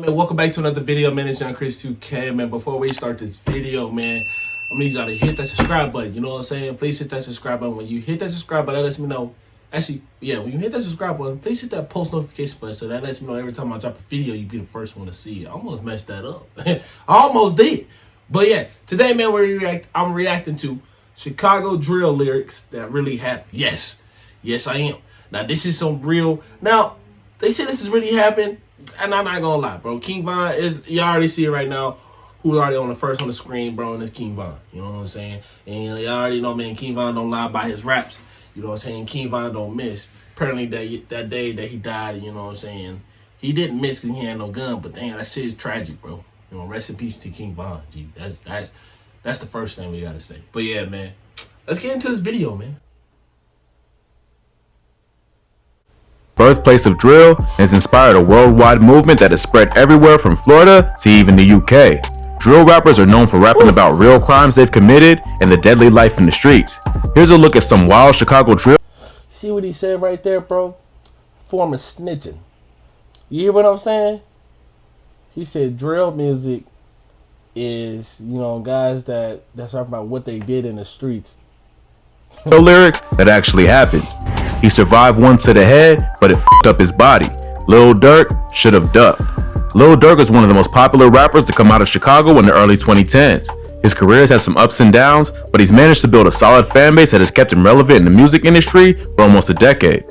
man, welcome back to another video, man. It's YoungChris2K, man. Before we start this video, man, I need y'all to hit that subscribe button. You know what I'm saying? Please hit that subscribe button. When you hit that subscribe button, that lets me know. Actually, yeah, when you hit that subscribe button, please hit that post notification button so that lets me know every time I drop a video, you be the first one to see it. I almost messed that up. I almost did. But yeah, today, man, I'm reacting to Chicago drill lyrics that really happened. Yes, I am. Now, this is some real. Now, they say this has really happened, and I'm not gonna lie, bro. King Von is, you already see it right now. Who's already on the screen, bro, and it's King Von. You know what I'm saying? And you already know, man, King Von don't lie by his raps. You know what I'm saying? King Von don't miss. Apparently, that day that he died, you know what I'm saying? He didn't miss because he had no gun, but damn, that shit is tragic, bro. You know, rest in peace to King Von. Gee, that's the first thing we gotta say. But yeah, man, let's get into this video, man. Birthplace of drill, has inspired a worldwide movement that has spread everywhere from Florida to even the UK. Drill rappers are known for rapping about real crimes they've committed and the deadly life in the streets. Here's a look at some wild Chicago drill. See what he said right there, bro? Form of snitching. You hear what I'm saying? He said drill music is, you know, guys that's talking about what they did in the streets. Lyrics that actually happened. He survived one to the head, but it f***ed up his body. Lil Durk should have ducked. Lil Durk is one of the most popular rappers to come out of Chicago in the early 2010s. His career has had some ups and downs, but he's managed to build a solid fan base that has kept him relevant in the music industry for almost a decade.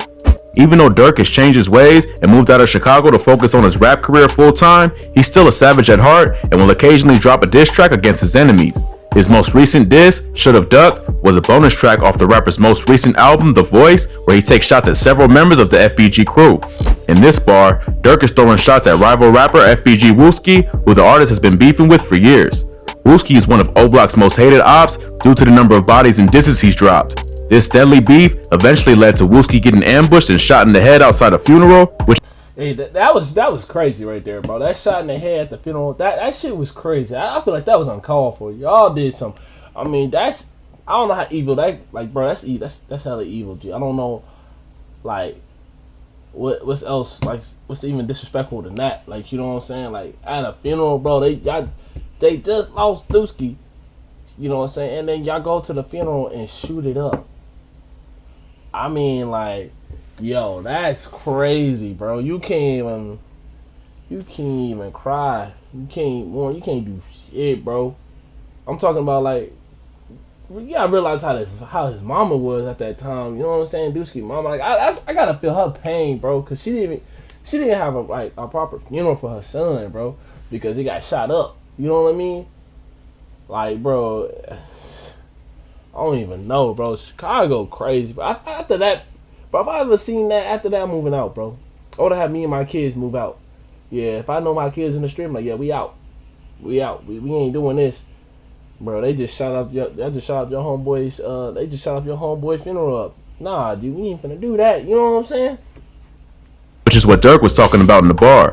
Even though Durk has changed his ways and moved out of Chicago to focus on his rap career full time, he's still a savage at heart and will occasionally drop a diss track against his enemies. His most recent diss, Should Have Ducked, was a bonus track off the rapper's most recent album, The Voice, where he takes shots at several members of the FBG crew. In this bar, Durk is throwing shots at rival rapper FBG Wooski, who the artist has been beefing with for years. Wooski is one of O-Block's most hated ops due to the number of bodies and disses he's dropped. This deadly beef eventually led to Wooski getting ambushed and shot in the head outside a funeral, which... Hey, that was crazy right there, bro. That shot in the head at the funeral, that shit was crazy. I feel like that was uncalled for. Y'all did some. I mean, I don't know how evil that, like, bro. That's evil. That's hella evil, G. I don't know, like, what's else, like, what's even disrespectful than that? Like, you know what I'm saying? Like, at a funeral, bro, they just lost Dusky. You know what I'm saying? And then y'all go to the funeral and shoot it up. I mean, like, yo, that's crazy, bro. You can't even cry. You can't do shit, bro. I'm talking about, like, you gotta realize how his mama was at that time. You know what I'm saying? Dusky mama, like, I gotta feel her pain, bro, cause she didn't have a proper funeral for her son, bro, because he got shot up. You know what I mean? Like, bro, I don't even know, bro. Chicago crazy, bro. After that. But if I ever seen that after that, I'm moving out, bro. I would have had me and my kids move out. Yeah, if I know my kids in the street, I'm like, yeah, we out. We out. We ain't doing this. Bro, they just shot up your homeboy's funeral up. Nah, dude, we ain't finna do that. You know what I'm saying? Which is what Durk was talking about in the bar.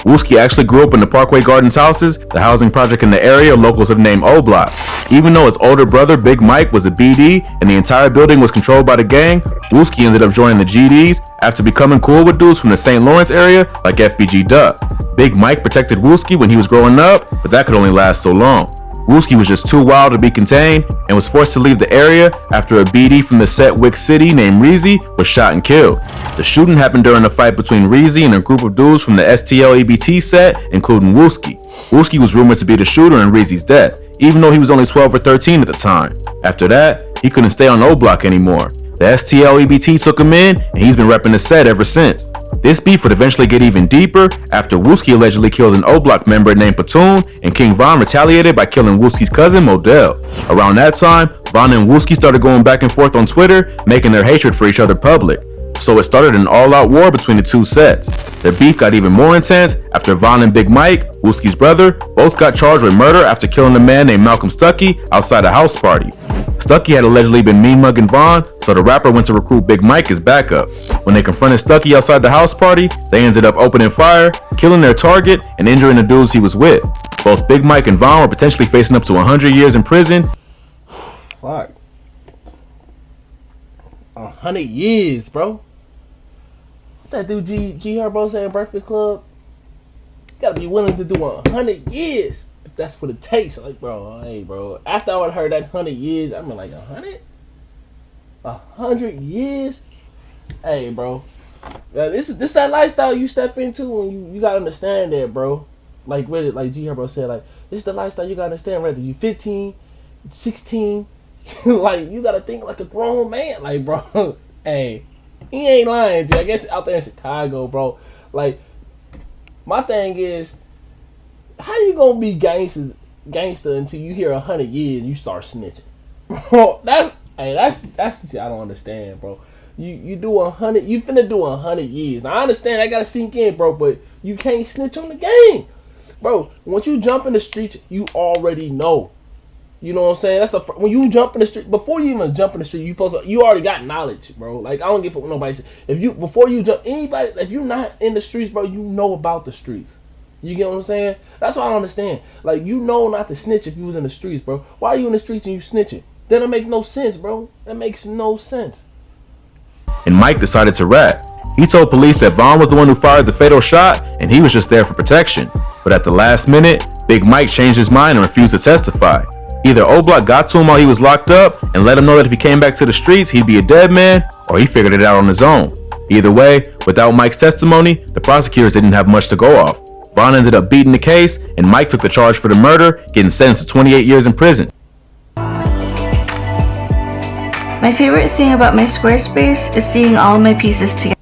Wooski actually grew up in the Parkway Gardens houses, the housing project in the area locals have named O-Block. Even though his older brother, Big Mike, was a BD and the entire building was controlled by the gang, Wooski ended up joining the GDs after becoming cool with dudes from the St. Lawrence area like FBG Duck. Big Mike protected Wooski when he was growing up, but that could only last so long. Wooski was just too wild to be contained and was forced to leave the area after a BD from the set Wick City named Reezy was shot and killed. The shooting happened during a fight between Reezy and a group of dudes from the STL EBT set, including Wooski. Wooski was rumored to be the shooter in Reezy's death, even though he was only 12 or 13 at the time. After that, he couldn't stay on O-Block anymore. The STL EBT took him in, and he's been repping the set ever since. This beef would eventually get even deeper after Wooski allegedly killed an O-Block member named Platoon, and King Von retaliated by killing Wooski's cousin Modell. Around that time, Von and Wooski started going back and forth on Twitter, making their hatred for each other public. So it started an all-out war between the two sets. Their beef got even more intense after Von and Big Mike, Wooski's brother, both got charged with murder after killing a man named Malcolm Stuckey outside a house party. Stuckey had allegedly been mean-mugging Von, so the rapper went to recruit Big Mike as backup. When they confronted Stuckey outside the house party, they ended up opening fire, killing their target, and injuring the dudes he was with. Both Big Mike and Von were potentially facing up to 100 years in prison. Fuck. 100 years, bro. What that dude G Herbo saying Breakfast Club? gotta be willing to do 100 years if that's what it takes. Like, bro, hey, bro. After I heard that 100 years, I mean, like 100 years. Hey, bro. This that lifestyle you step into, and you gotta understand that, bro. Like really, like G bro said, like this is the lifestyle you gotta understand. Whether you 15, 16, like you gotta think like a grown man. Like, bro, hey, he ain't lying, G. I guess out there in Chicago, bro. Like, my thing is, how you gonna be gangster until you hear 100 years and you start snitching? Bro, that's the shit I don't understand, bro. You do 100, you finna do 100 years. Now I understand, I gotta sink in, bro, but you can't snitch on the game. Bro, once you jump in the streets, you already know. You know what I'm saying? That's when you jump in the street, before you even jump in the street, you already got knowledge, bro. Like, I don't give a fuck what nobody says. Before you jump, anybody, if you're not in the streets, bro, you know about the streets. You get what I'm saying? That's what I don't understand. Like, you know not to snitch if you was in the streets, bro. Why are you in the streets and you snitching? Then it makes no sense, bro. That makes no sense. And Mike decided to rap. He told police that Vaughn was the one who fired the fatal shot and he was just there for protection. But at the last minute, Big Mike changed his mind and refused to testify. Either O-Block got to him while he was locked up and let him know that if he came back to the streets, he'd be a dead man, or he figured it out on his own. Either way, without Mike's testimony, the prosecutors didn't have much to go off. Vaughn ended up beating the case, and Mike took the charge for the murder, getting sentenced to 28 years in prison. My favorite thing about my Squarespace is seeing all of my pieces together.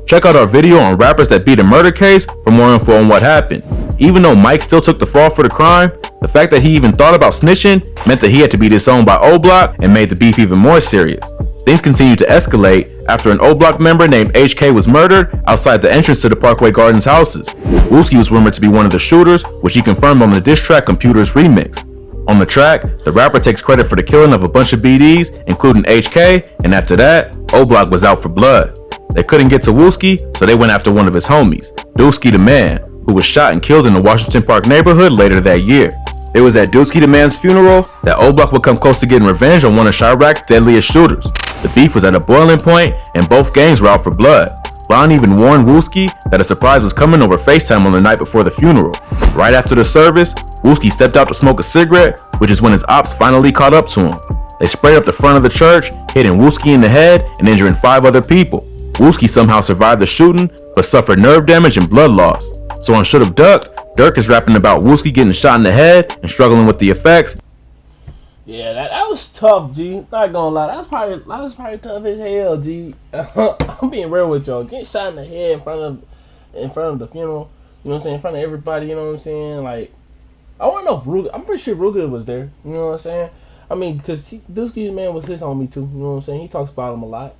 Check out our video on rappers that beat a murder case for more info on what happened. Even though Mike still took the fall for the crime, the fact that he even thought about snitching meant that he had to be disowned by O-Block and made the beef even more serious. Things continued to escalate after an O-Block member named HK was murdered outside the entrance to the Parkway Gardens houses. Wooski was rumored to be one of the shooters, which he confirmed on the diss track Computers remix. On the track, the rapper takes credit for the killing of a bunch of BDs, including HK, and after that, O-Block was out for blood. They couldn't get to Wooski, so they went after one of his homies, Dusky the Man, who was shot and killed in the Washington Park neighborhood later that year. It was at Dusky the Man's funeral that O-Block would come close to getting revenge on one of Chirac's deadliest shooters. The beef was at a boiling point, and both gangs were out for blood. Vaughn even warned Wooski that a surprise was coming over FaceTime on the night before the funeral. Right after the service, Wooski stepped out to smoke a cigarette, which is when his ops finally caught up to him. They sprayed up the front of the church, hitting Wooski in the head and injuring 5 other people. Wooski somehow survived the shooting, but suffered nerve damage and blood loss. So on Should Have Ducked, Dirk is rapping about Wooski getting shot in the head and struggling with the effects. Yeah, that was tough, G. Not gonna lie, that was probably tough as hell, G. I'm being real with y'all. Getting shot in the head in front of the funeral, you know what I'm saying, in front of everybody, you know what I'm saying. Like, I want to know if Ruger. I'm pretty sure Ruger was there. You know what I'm saying. I mean, because Dusky's man was his homie too. You know what I'm saying. He talks about him a lot,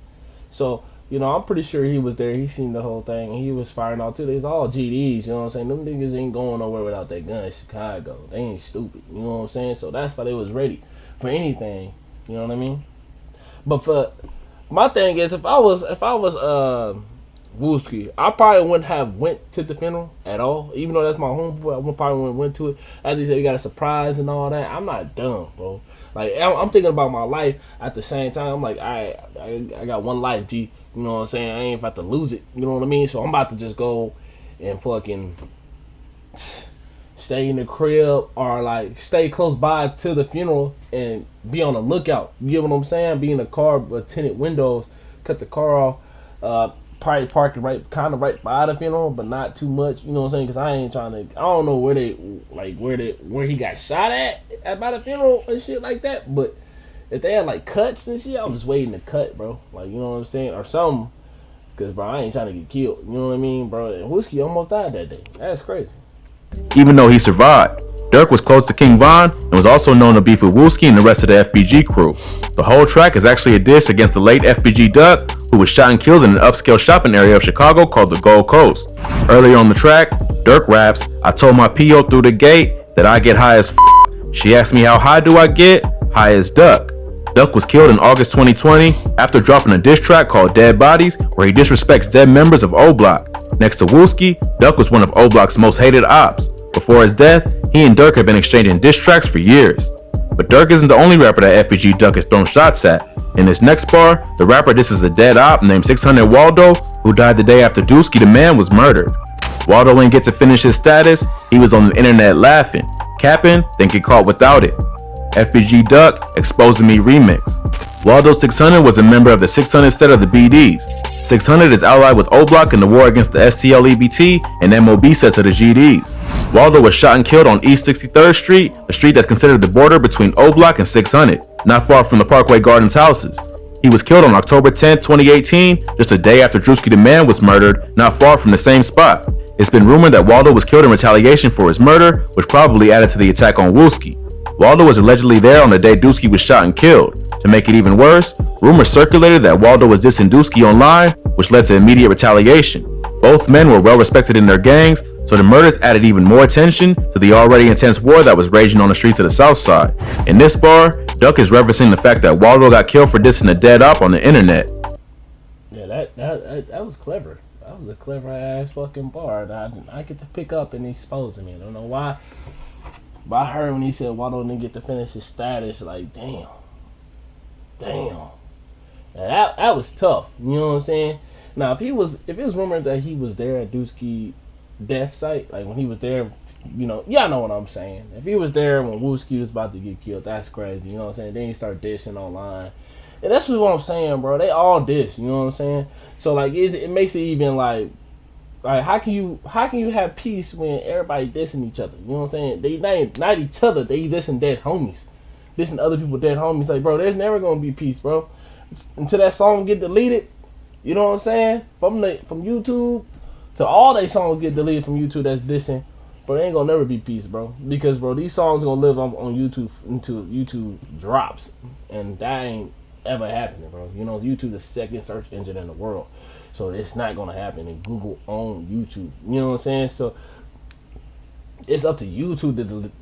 so. You know, I'm pretty sure he was there. He seen the whole thing, and he was firing out too. They was all GDs, you know what I'm saying? Them niggas ain't going nowhere without that gun in Chicago. They ain't stupid, you know what I'm saying? So that's why they was ready for anything, you know what I mean? But for my thing is, if I was Wooski, I probably wouldn't have went to the funeral at all. Even though that's my homeboy, I probably wouldn't went to it. As he said, we got a surprise and all that. I'm not dumb, bro. Like, I'm thinking about my life at the same time. I'm like, I got one life, G. You know what I'm saying? I ain't about to lose it. You know what I mean? So I'm about to just go and fucking stay in the crib or like stay close by to the funeral and be on the lookout. You get what I'm saying? Be in the car with tinted windows, cut the car off, probably park it right by the funeral, but not too much. You know what I'm saying? Because I ain't trying to. I don't know where he got shot at by the funeral and shit like that, but. If they had like cuts and shit, I'm just waiting to cut, bro. Like, you know what I'm saying? Or something. Because, bro, I ain't trying to get killed. You know what I mean, bro? And Wooski almost died that day. That's crazy. Even though he survived, Dirk was close to King Von and was also known to beef with Wooski and the rest of the FBG crew. The whole track is actually a diss against the late FBG Duck, who was shot and killed in an upscale shopping area of Chicago called the Gold Coast. Earlier on the track, Dirk raps, I told my PO through the gate that I get high as She asked me how high do I get? High as Duck. Duck was killed in August 2020 after dropping a diss track called Dead Bodies, where he disrespects dead members of O-Block. Next to Wooski, Duck was one of O-Block's most hated ops. Before his death, he and Dirk had been exchanging diss tracks for years. But Dirk isn't the only rapper that FBG Duck has thrown shots at. In this next bar, the rapper disses a dead op named 600 Waldo, who died the day after Dusky the Man was murdered. Waldo didn't get to finish his status. He was on the internet laughing, capping, then get caught without it. FBG Duck, Exposing Me remix. Waldo 600 was a member of the 600 set of the BDs. 600 is allied with O-Block in the war against the STL-EBT and MOB sets of the GDs. Waldo was shot and killed on East 63rd Street, a street that's considered the border between O-Block and 600, not far from the Parkway Gardens houses. He was killed on October 10, 2018, just a day after Drewski the Man was murdered, not far from the same spot. It's been rumored that Waldo was killed in retaliation for his murder, which probably added to the attack on Wolski. Waldo was allegedly there on the day Dusky was shot and killed. To make it even worse, rumors circulated that Waldo was dissing Dusky online, which led to immediate retaliation. Both men were well respected in their gangs, so the murders added even more tension to the already intense war that was raging on the streets of the South Side. In this bar, Duck is referencing the fact that Waldo got killed for dissing a dead op on the internet. Yeah, that was clever. That was a clever ass fucking bar. I get to pick up and expose me. I don't know why. But I heard when he said Waldo didn't get to finish his status, like, damn. Now, that was tough. You know what I'm saying? Now, if it was rumored that he was there at Dusky death site, like when he was there, you know, y'all know what I'm saying. If he was there when Wooski was about to get killed, that's crazy. You know what I'm saying? Then he start dissing online. And that's what I'm saying, bro. They all diss, you know what I'm saying? So like it makes it even like how can you have peace when everybody dissing each other? You know what I'm saying? They not each other, they dissing dead homies. Dissing other people dead homies. Like, bro, there's never gonna be peace, bro. Until that song get deleted, you know what I'm saying? From YouTube to all they songs get deleted from YouTube that's dissing, bro, there ain't gonna never be peace, bro. Because bro, these songs gonna live on YouTube until YouTube drops. And that ain't ever happening, bro. You know, YouTube the second search engine in the world. So it's not gonna happen in Google on YouTube. You know what I'm saying? So it's up to YouTube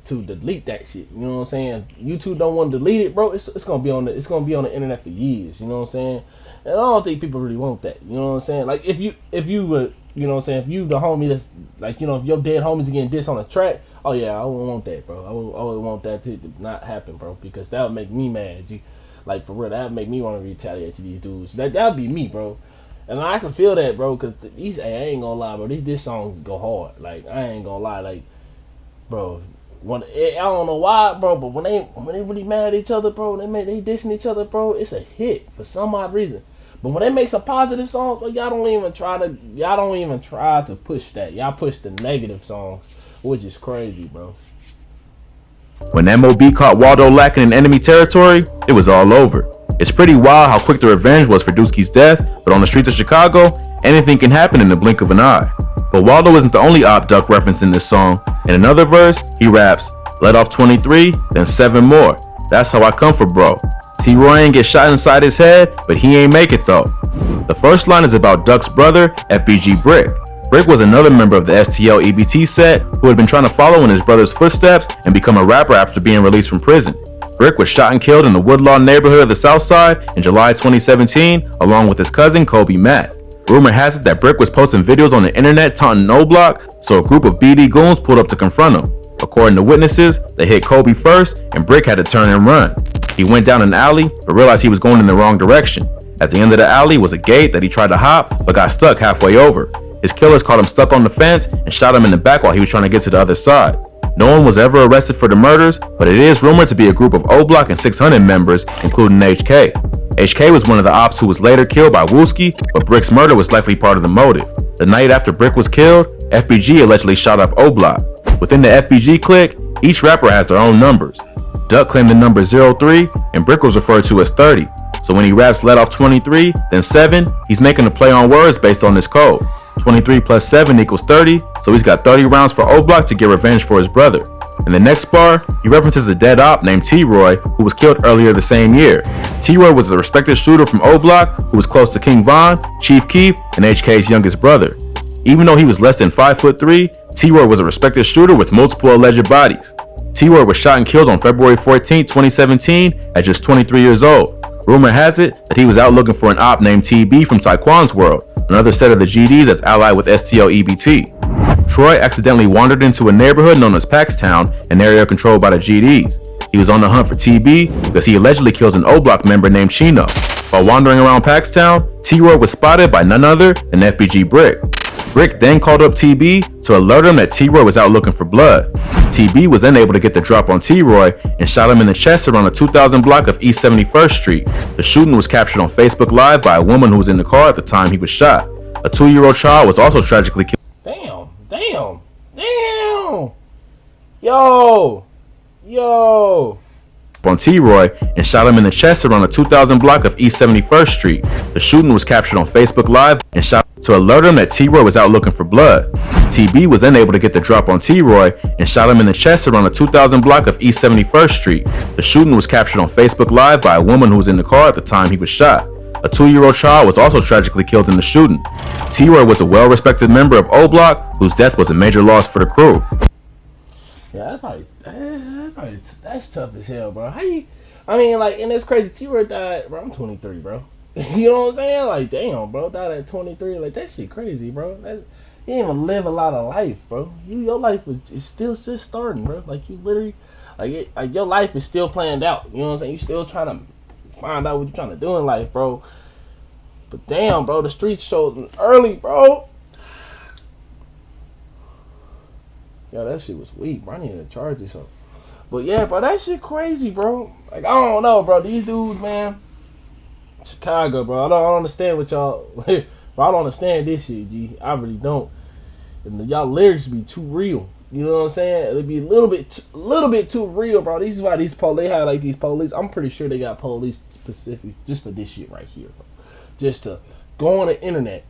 to delete that shit. You know what I'm saying? YouTube don't want to delete it, bro. It's gonna be on the internet for years. You know what I'm saying? And I don't think people really want that. You know what I'm saying? Like if you were, you know what I'm saying, if you the homie that's like, you know, if your dead homies getting dissed on a track, oh yeah, I wouldn't want that, bro. I would want that to not happen, bro, because that would make me mad. Like for real, that would make me want to retaliate to these dudes. That would be me, bro. And I can feel that, bro, because I ain't gonna lie, bro. These songs go hard. Like I ain't gonna lie, like, bro. I don't know why, bro, but when they really mad at each other, bro, they dissing each other, bro. It's a hit for some odd reason. But when they make some positive songs, bro, y'all don't even try to push that. Y'all push the negative songs, which is crazy, bro. When MOB caught Waldo lacking in enemy territory, it was all over. It's pretty wild how quick the revenge was for Dusky's death, but on the streets of Chicago, anything can happen in the blink of an eye. But Waldo isn't the only op Duck referenced in this song. In another verse, he raps, "Let off 23, then 7 more. That's how I come for bro. T-Roy ain't get shot inside his head, but he ain't make it though." The first line is about Duck's brother, FBG Brick. Brick was another member of the STL-EBT set who had been trying to follow in his brother's footsteps and become a rapper after being released from prison. Brick was shot and killed in the Woodlawn neighborhood of the South Side in July 2017, along with his cousin Kobe Mack. Rumor has it that Brick was posting videos on the internet taunting O-Block, so a group of BD goons pulled up to confront him. According to witnesses, they hit Kobe first, and Brick had to turn and run. He went down an alley, but realized he was going in the wrong direction. At the end of the alley was a gate that he tried to hop, but got stuck halfway over. His killers caught him stuck on the fence and shot him in the back while he was trying to get to the other side. No one was ever arrested for the murders, but it is rumored to be a group of O-Block and 600 members, including HK. HK was one of the ops who was later killed by Wooski, but Brick's murder was likely part of the motive. The night after Brick was killed, FBG allegedly shot up O-Block. Within the FBG clique, each rapper has their own numbers. Duck claimed the number 03, and Brick was referred to as 30. So when he raps "let off 23, then 7, he's making a play on words based on this code. 23 plus 7 equals 30, so he's got 30 rounds for O-Block to get revenge for his brother. In the next bar, he references a dead op named T-Roy, who was killed earlier the same year. T-Roy was a respected shooter from O-Block who was close to King Von, Chief Keef, and HK's youngest brother. Even though he was less than 5'3", T-Roy was a respected shooter with multiple alleged bodies. T-Roy was shot and killed on February 14, 2017 at just 23 years old. Rumor has it that he was out looking for an op named TB from Taekwon's World, another set of the GDs that's allied with STL-EBT. Troy accidentally wandered into a neighborhood known as Paxtown, an area controlled by the GDs. He was on the hunt for TB because he allegedly killed an O-Block member named Chino. While wandering around Paxtown, T-Roy was spotted by none other than FBG Brick. Brick then called up TB to alert him that T-Roy was out looking for blood. TB was then able to get the drop on T-Roy and shot him in the chest around the 2000 block of East 71st Street. The shooting was captured on Facebook Live by a woman who was in the car at the time he was shot. A 2-year-old child was also tragically killed. Damn. Yo. On T-Roy and shot him in the chest around the 2000 block of East 71st Street. The shooting was captured on Facebook Live and shot to alert him that T-Roy was out looking for blood. TB was then able to get the drop on T-Roy and shot him in the chest around the 2000 block of East 71st Street. The shooting was captured on Facebook Live by a woman who was in the car at the time he was shot. A 2-year-old child was also tragically killed in the shooting. T-Roy was a well-respected member of O Block, whose death was a major loss for the crew. Yeah, that's tough as hell, bro. And it's crazy. T-Roy died, bro. I'm 23, bro. You know what I'm saying? Like, damn, bro, died at 23. Like, that shit crazy, bro. You didn't even live a lot of life, bro. Your life is still just starting, bro. Like, you literally, like your life is still planned out. You know what I'm saying? You still trying to find out what you're trying to do in life, bro. But damn, bro, the streets showed early, bro. Yeah, that shit was weak, bro. I need to charge you something. But yeah, bro, that shit crazy, bro. Like, I don't know, bro. These dudes, man. Chicago, bro. I don't understand what y'all. Bro, I don't understand this shit, G. I really don't. And y'all lyrics be too real. You know what I'm saying? It'd be a little bit too real, bro. This is why they have like these police. I'm pretty sure they got police specific just for this shit right here, bro. Just to go on the internet,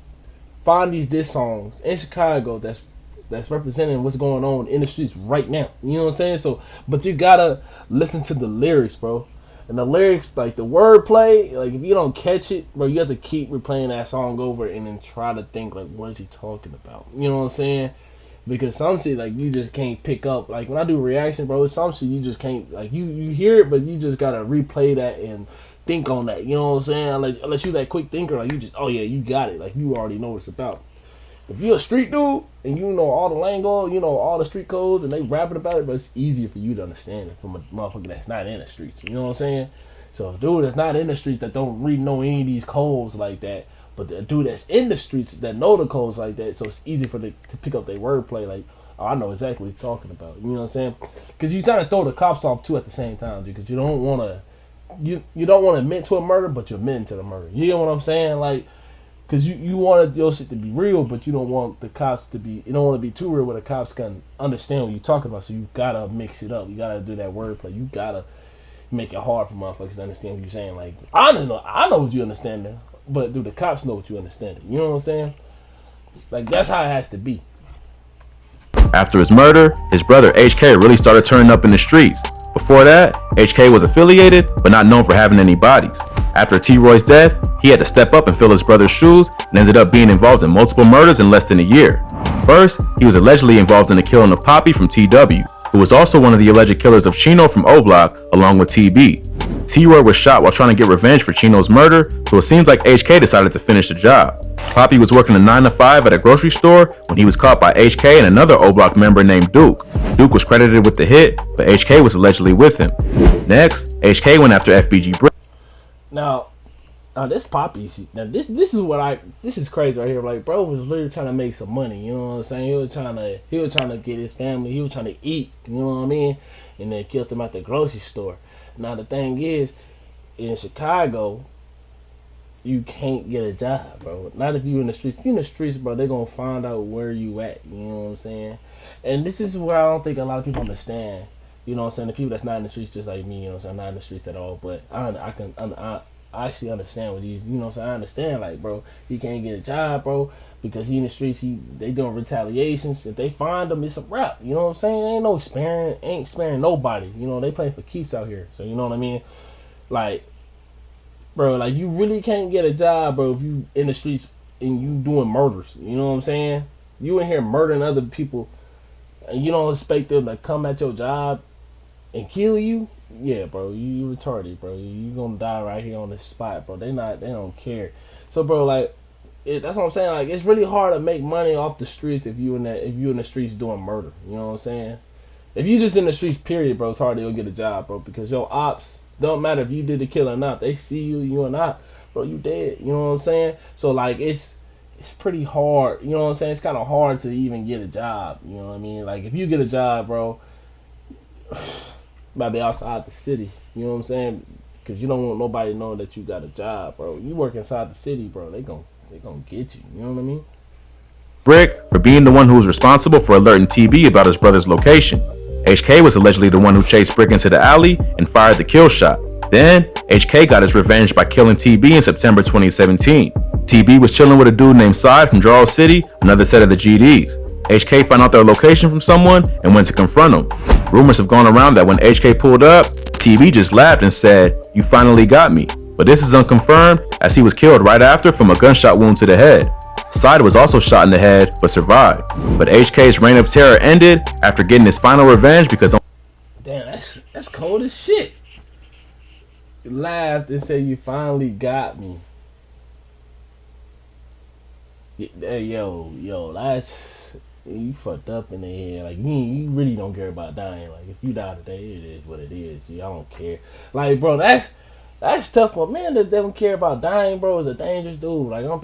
find these diss songs in Chicago that's representing what's going on in the streets right now. You know what I'm saying? So, but you gotta listen to the lyrics, bro. And the lyrics, like the wordplay, like if you don't catch it, bro, you have to keep replaying that song over and then try to think like, what is he talking about? You know what I'm saying? Because some shit like you just can't pick up. Like when I do reaction, bro, some shit you just can't, like you hear it, but you just gotta replay that and think on that. You know what I'm saying? Unless you that quick thinker, like you just, oh yeah, you got it. Like you already know what it's about. If you're a street dude and you know all the lingo, you know all the street codes, and they rapping about it, but it's easier for you to understand it from a motherfucker that's not in the streets. You know what I'm saying? So a dude that's not in the streets that don't really know any of these codes like that, but the dude that's in the streets that know the codes like that, so it's easy for them to pick up their wordplay. Like, oh, I know exactly what he's talking about. You know what I'm saying? Because you're trying to throw the cops off too at the same time, dude. Because you don't want to, you don't want to admit to a murder, but you're admitting to the murder. You know what I'm saying? Like. Because you want your shit to be real, but you don't want the cops to be, you don't want to be too real where the cops can understand what you're talking about. So you gotta mix it up. You gotta do that wordplay. You gotta make it hard for motherfuckers to understand what you're saying. Like, I know what you understand there, but do the cops know what you understand? You know what I'm saying? Like, that's how it has to be. After his murder, his brother HK really started turning up in the streets. Before that, HK was affiliated, but not known for having any bodies. After T-Roy's death, he had to step up and fill his brother's shoes and ended up being involved in multiple murders in less than a year. First, he was allegedly involved in the killing of Poppy from TW, who was also one of the alleged killers of Chino from O Block, along with TB. T-Roy was shot while trying to get revenge for Chino's murder, so it seems like HK decided to finish the job. Poppy was working a 9-to-5 at a grocery store when he was caught by HK and another O Block member named Duke. Duke was credited with the hit, but HK was allegedly with him. Next, HK went after FBG Brick. Now this Poppy shit. Now this is crazy right here. Like, bro was literally trying to make some money. You know what I'm saying? He was trying to get his family. He was trying to eat. You know what I mean? And they killed him at the grocery store. Now the thing is, in Chicago, you can't get a job, bro. Not if you in the streets. If you in the streets, bro, they're gonna find out where you at. You know what I'm saying? And this is where I don't think a lot of people understand. You know what I'm saying? The people that's not in the streets, just like me, you know what I'm saying? I'm not in the streets at all, but I actually understand what these, you know what I'm saying? I understand, like, bro, he can't get a job, bro, because he in the streets, they doing retaliations. If they find him, it's a wrap. You know what I'm saying? Ain't sparing nobody. You know, they playing for keeps out here. So, you know what I mean? Like, bro, like, you really can't get a job, bro, if you in the streets and you doing murders. You know what I'm saying? You in here murdering other people, and you don't expect them to come at your job and kill you. Yeah, bro, you retarded, bro. You gonna die right here on the spot, bro. They don't care. So, bro, like, that's what I'm saying. Like, it's really hard to make money off the streets if you in the streets doing murder. You know what I'm saying? If you just in the streets, period, bro, it's hard to go get a job, bro, because your ops don't matter if you did the kill or not. They see you and op, bro, you dead. You know what I'm saying? So, like, it's it's pretty hard. You know what I'm saying? It's kind of hard to even get a job. You know what I mean? Like if you get a job, bro, might be outside the city. You know what I'm saying? Because you don't want nobody knowing that you got a job, bro. You work inside the city, bro. They gonna get you. You know what I mean? Brick for being the one who was responsible for alerting TB about his brother's location. HK was allegedly the one who chased Brick into the alley and fired the kill shot. Then, HK got his revenge by killing TB in September 2017. TB was chilling with a dude named Side from Draw City, another set of the GDs. HK found out their location from someone and went to confront them. Rumors have gone around that when HK pulled up, TB just laughed and said, "You finally got me." But this is unconfirmed, as he was killed right after from a gunshot wound to the head. Side was also shot in the head, but survived. But HK's reign of terror ended after getting his final revenge because... Damn, that's cold as shit. You laughed and said, "You finally got me." Yo, that's... You fucked up in the head. Like, you really don't care about dying. Like, if you die today, it is what it is. I don't care. Like, bro, that's tough for men that don't care about dying, bro. Is a dangerous dude. Like, I'm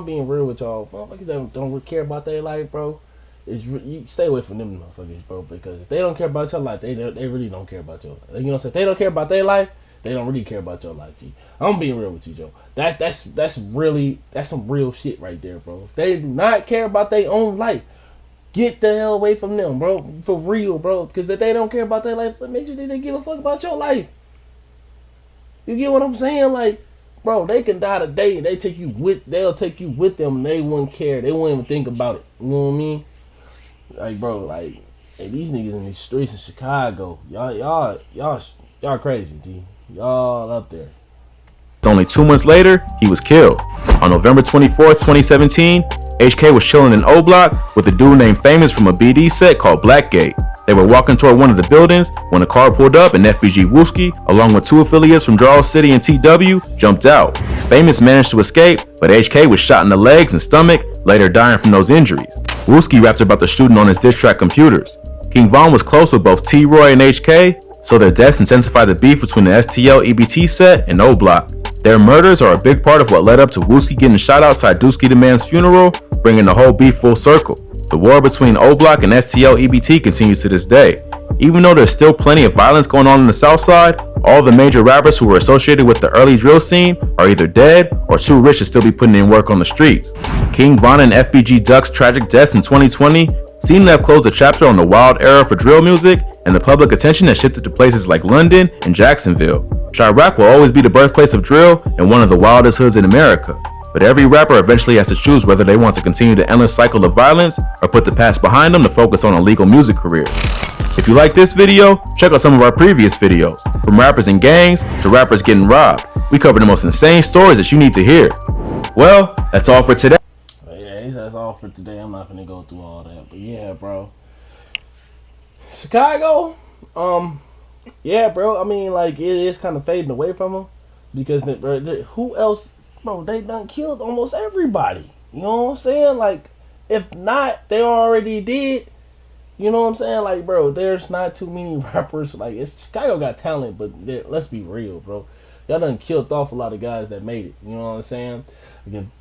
being real with y'all. Motherfuckers that don't care about their life, bro. You stay away from them motherfuckers, bro. Because if they don't care about your life, they really don't care about your life. You know what I'm saying? If they don't care about their life, they don't really care about your life, G. I'm being real with you, Joe. That's some real shit right there, bro. If they do not care about their own life, get the hell away from them, bro. For real, bro. Because if they don't care about their life, what makes you think they give a fuck about your life? You get what I'm saying? Like, bro, they can die today. They'll take you with them. And they wouldn't care. They wouldn't even think about it. You know what I mean? Like, bro, like, hey, these niggas in these streets in Chicago, y'all crazy, G. Y'all up there. Only 2 months later, he was killed. On November 24th, 2017, HK was chilling in O Block with a dude named Famous from a BD set called Blackgate. They were walking toward one of the buildings when a car pulled up and FBG Wooski, along with 2 affiliates from Draw City and TW, jumped out. Famous managed to escape, but HK was shot in the legs and stomach, later dying from those injuries. Wooski rapped about the shooting on his diss track computers. King Von was close with both T-Roy and HK, so their deaths intensified the beef between the STL EBT set and O Block. Their murders are a big part of what led up to Wooski getting shot outside Dooski the Man's funeral, bringing the whole beef full circle. The war between O Block and STL EBT continues to this day. Even though there's still plenty of violence going on the South Side, all the major rappers who were associated with the early drill scene are either dead or too rich to still be putting in work on the streets. King Von and FBG Duck's tragic deaths in 2020 seem to have closed a chapter on the wild era for drill music, and the public attention has shifted to places like London and Jacksonville. Chirac will always be the birthplace of drill and one of the wildest hoods in America. But every rapper eventually has to choose whether they want to continue the endless cycle of violence or put the past behind them to focus on a legal music career. If you like this video, check out some of our previous videos. From rappers and gangs to rappers getting robbed, we cover the most insane stories that you need to hear. Well, that's all for today. Yeah, that's all for today. I'm not gonna go through all that, but yeah, bro. Chicago, yeah, bro. I mean, like, it is kind of fading away from them because who else? Bro, they done killed almost everybody. You know what I'm saying? Like, if not, they already did. You know what I'm saying? Like, bro, there's not too many rappers. Like, Chicago got talent, but let's be real, bro. Y'all done killed off a lot of guys that made it. You know what I'm saying? Again,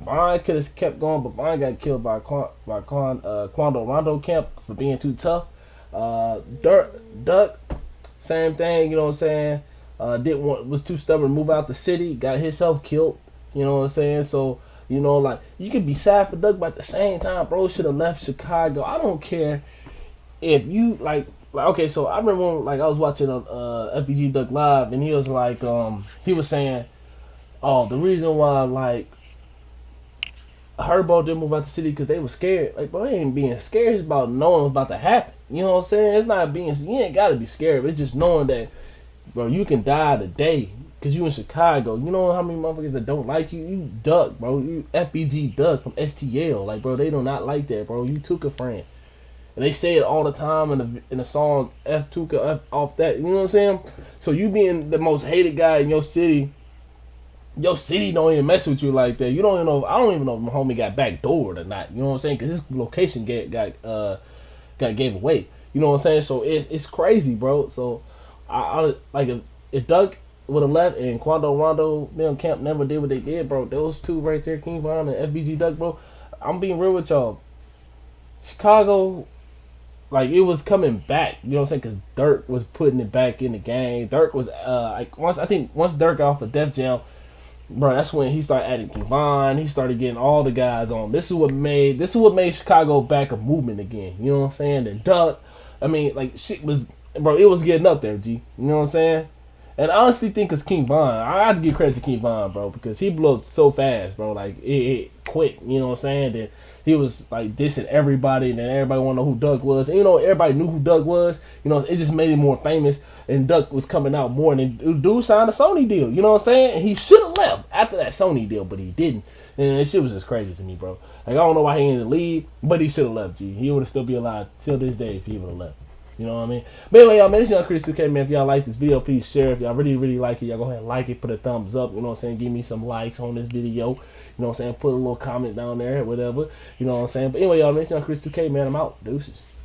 Vaughn could have kept going, but Vaughn got killed by Quando Rondo Camp for being too tough. Duck, same thing. You know what I'm saying? Was too stubborn to move out the city, got himself killed. You know what I'm saying? So, you know, like, you could be sad for Duck, but at the same time, bro should have left Chicago. I don't care if you like okay, so I remember when, like, I was watching FBG Duck live, and he was like, he was saying, oh, the reason why, like, Herbo didn't move out the city because they were scared. Like, bro, they ain't being scared. It's about knowing what's about to happen. You know what I'm saying? It's not being, you ain't got to be scared. It's just knowing that, bro, you can die today because you in Chicago. You know how many motherfuckers that don't like you? You Duck, bro. You FBG Duck from STL. Like, bro, they do not like that, bro. You took a friend. And they say it all the time in the song F Tuka F off that. You know what I'm saying? So you being the most hated guy in your city don't even mess with you like that. You don't even know. I don't even know if my homie got backdoored or not. You know what I'm saying? Because his location got gave away. You know what I'm saying? So it's crazy, bro. So I like if Duck would have left and Quando Rondo, them Camp never did what they did, bro. Those two right there, King Von and FBG Duck, bro. I'm being real with y'all. Chicago, like, it was coming back, you know what I'm saying? Because Dirk was putting it back in the game. Dirk was like once Dirk got off of Def Jam, bro, that's when he started adding King Von. He started getting all the guys on. This is what made Chicago back a movement again. You know what I'm saying? And Duck, I mean, like, shit was, bro, it was getting up there, G. You know what I'm saying? And I honestly think it's King Von. I have to give credit to King Von, bro, because he blew up so fast, bro. Like, it quick, you know what I'm saying? Then he was, like, dissing everybody, and then everybody want to know who Doug was. And, you know, everybody knew who Doug was. You know, it just made him more famous, and Doug was coming out more. And dude signed a Sony deal, you know what I'm saying? And he should have left after that Sony deal, but he didn't. And that shit was just crazy to me, bro. Like, I don't know why he didn't leave, but he should have left, G. He would have still be alive till this day if he would have left. You know what I mean? But anyway, y'all, man, it's YoungChris2K, man. If y'all like this video, please share. If y'all really, really like it, y'all go ahead and like it. Put a thumbs up. You know what I'm saying? Give me some likes on this video. You know what I'm saying? Put a little comment down there, whatever. You know what I'm saying? But anyway, y'all, man, it's YoungChris2K, man. I'm out. Deuces.